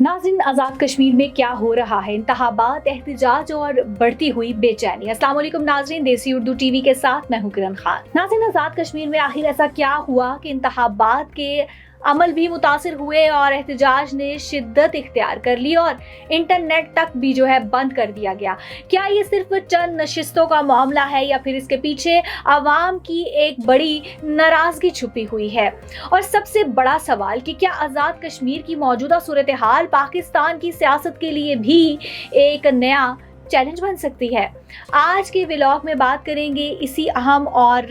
नाज़रीन, आज़ाद कश्मीर में क्या हो रहा है? इंतखाबात, एहतजाज और बढ़ती हुई बेचैनी। अस्सलाम वालेकुम नाज़रीन, देसी उर्दू टीवी के साथ मैं हूं किरण खान। नाज़रीन, आज़ाद कश्मीर में आखिर ऐसा क्या हुआ कि इंतखाबात के अमल भी मुतासिर हुए और एहतजाज ने शिद्दत इख्तियार कर ली और इंटरनेट तक भी जो है बंद कर दिया गया? क्या ये सिर्फ चंद नशिस्तों का मामला है या फिर इसके पीछे आवाम की एक बड़ी नाराजगी छुपी हुई है? और सबसे बड़ा सवाल कि क्या आज़ाद कश्मीर की मौजूदा सूरत हाल पाकिस्तान की सियासत के लिए भी एक नया चैलेंज बन सकती है? आज के व्लॉग में बात करेंगे इसी अहम और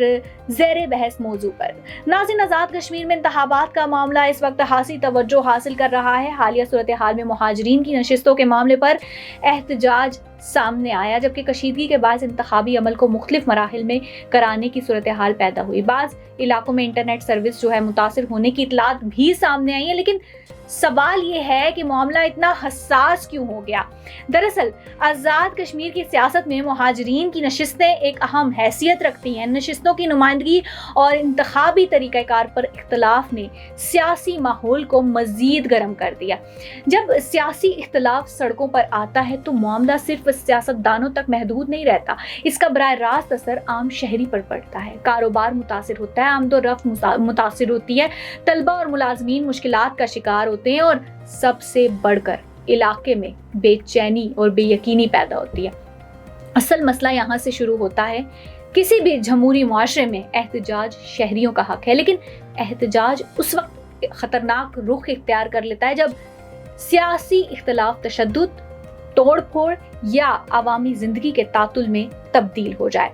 ज़ेरे बहस मौजू पर। नाज़रीन, आज़ाद कश्मीर में इंतखाबात का मामला इस वक्त खासी तवज्जो हासिल कर रहा है। हालिया सूरत हाल में मुहाजिरीन की नशिस्तों के मामले पर एहतजाज सामने आया, जबकि कशीदगी के बाद इंतखाबी अमल को मुख्तलिफ मराहिल में कराने की सूरत हाल पैदा हुई। बाज़ इलाकों में इंटरनेट सर्विस जो है मुतासिर होने की इतलात भी सामने आई है, लेकिन सवाल ये है कि मामला इतना हसास क्यों हो गया? दरअसल आज़ाद कश्मीर की सियासत में मुहाजिरीन की नशिस्तें एक अहम हैसियत रखती हैं। नशिस्तों की नुमाइंदगी और इंतखाबी तरीक़ाकार पर इख्तलाफ ने सियासी माहौल को मज़ीद गर्म कर दिया। जब सियासी इख्तलाफ सड़कों पर आता है तो मामला सिर्फ सियासतदानों तक महदूद नहीं रहता, इसका बराह रास्त असर आम शहरी पर पड़ता है। कारोबार मुतासिर होता है, आमदोरफ्त मुतासिर होती है, तलबा और मुलाजमीन मुश्किलात का शिकार होते हैं और सबसे बढ़कर इलाके में बेचैनी और बेयकीनी पैदा होती है। असल मसला यहाँ से शुरू होता है। किसी भी जमहूरी मुआशरे में एहतजाज शहरियों का हक है, लेकिन एहतजाज उस वक्त खतरनाक रुख इख्तियार कर लेता है जब सियासी इख्तलाफ तशद्दुद, तोड़ फोड़ या आवामी जिंदगी के तातुल में तब्दील हो जाए।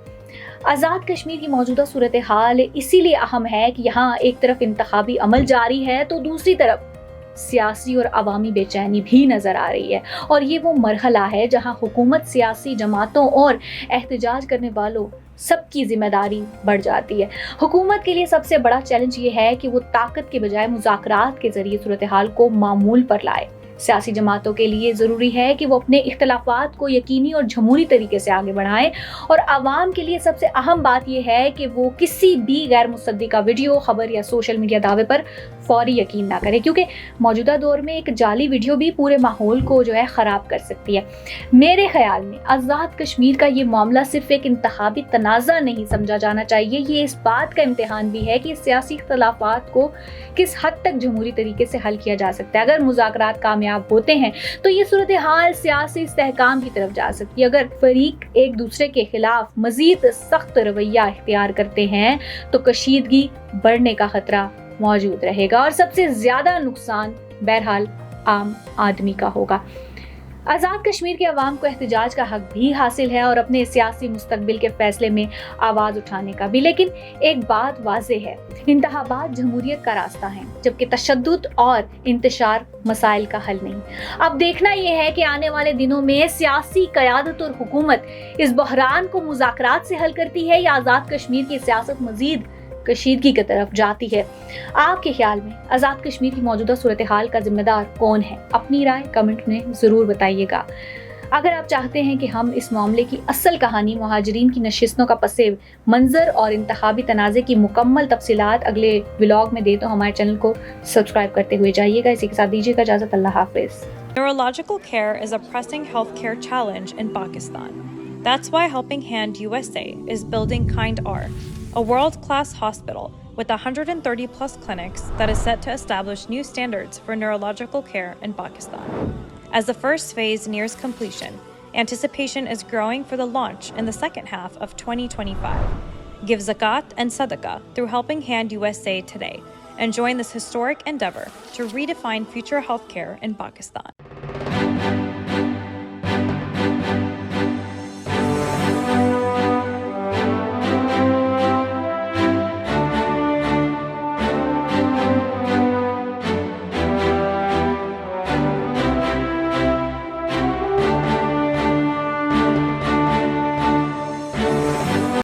आज़ाद कश्मीर की मौजूदा सूरत हाल इसीलिए अहम है कि यहाँ एक तरफ इंतखाबी अमल जारी है तो दूसरी तरफ सियासी और अवामी बेचैनी भी नज़र आ रही है। और ये वो मरहला है जहाँ हुकूमत, सियासी जमातों और एहतजाज करने वालों सबकी जिम्मेदारी बढ़ जाती है। हुकूमत के लिए सबसे बड़ा चैलेंज ये है कि वो ताकत के बजाय मुज़ाकरात के जरिए सूरत हाल को मामूल पर लाए। सियासी जमातों के लिए ज़रूरी है कि वो अपने इख्तलाफात को यकीनी और जमहूरी तरीके से आगे बढ़ाएं, और आवाम के लिए सबसे अहम बात यह है कि वो किसी भी गैर मुसद्दिका वीडियो, खबर या सोशल मीडिया दावे पर फौरी यकीन ना करें, क्योंकि मौजूदा दौर में एक जाली वीडियो भी पूरे माहौल को जो है ख़राब कर सकती है। मेरे ख्याल में आज़ाद कश्मीर का ये मामला सिर्फ एक इंतखाबी तनाज़ा नहीं समझा जाना चाहिए, ये इस बात का इम्तिहान भी है कि सियासी इख्तलाफात को किस हद तक जमहूरी तरीके से हल किया जा सकता है। अगर मुज़ाकरात कामयाब होते हैं तो ये सूरत हाल सियासी इस्तेहकाम की तरफ जा सकती है। अगर फरीक एक दूसरे के खिलाफ मजीद सख्त रवैया इख्तियार करते हैं तो कशीदगी बढ़ने का खतरा मौजूद रहेगा और सबसे ज्यादा नुकसान बहरहाल आम आदमी का होगा। आज़ाद कश्मीर के अवाम को एहतजाज का हक भी हासिल है और अपने सियासी मुस्तकबिल के फैसले में आवाज़ उठाने का भी, लेकिन एक बात वाज़ेह है, इंतखाबात जमहूरियत का रास्ता है, जबकि तशद्दुद और इंतशार मसाइल का हल नहीं। अब देखना यह है कि आने वाले दिनों में सियासी क़यादत और हुकूमत इस बहरान को मुज़ाकरात से हल करती है या आज़ाद कश्मीर की सियासत मज़ीद कशीदगी की तरफ जाती है। आपके ख्याल में आज़ाद कश्मीर की मौजूदा सूरत हाल का जिम्मेदार कौन है? अपनी राय कमेंट में ज़रूर बताइएगा। अगर आप चाहते हैं कि हम इस मामले की असल कहानी, मुहाजिरीन की नशिस्तों का पसे मंजर और इंतखाबी तनाज़े की मुकम्मल तफसीलात अगले व्लॉग में दे तो हमारे चैनल को सब्सक्राइब करते हुए जाइएगा। इसी के साथ दीजिएगा इजाज़त। अल्लाह हाफिज़। Neurological care is a pressing healthcare challenge in Pakistan. That's why Helping Hand USA is building Kind R, a world-class hospital with 130 plus clinics that is set to establish new standards for neurological care in Pakistan. As the first phase nears completion, anticipation is growing for the launch in the second half of 2025. Give zakat and sadaqah through Helping Hand USA today and join this historic endeavor to redefine future healthcare in Pakistan.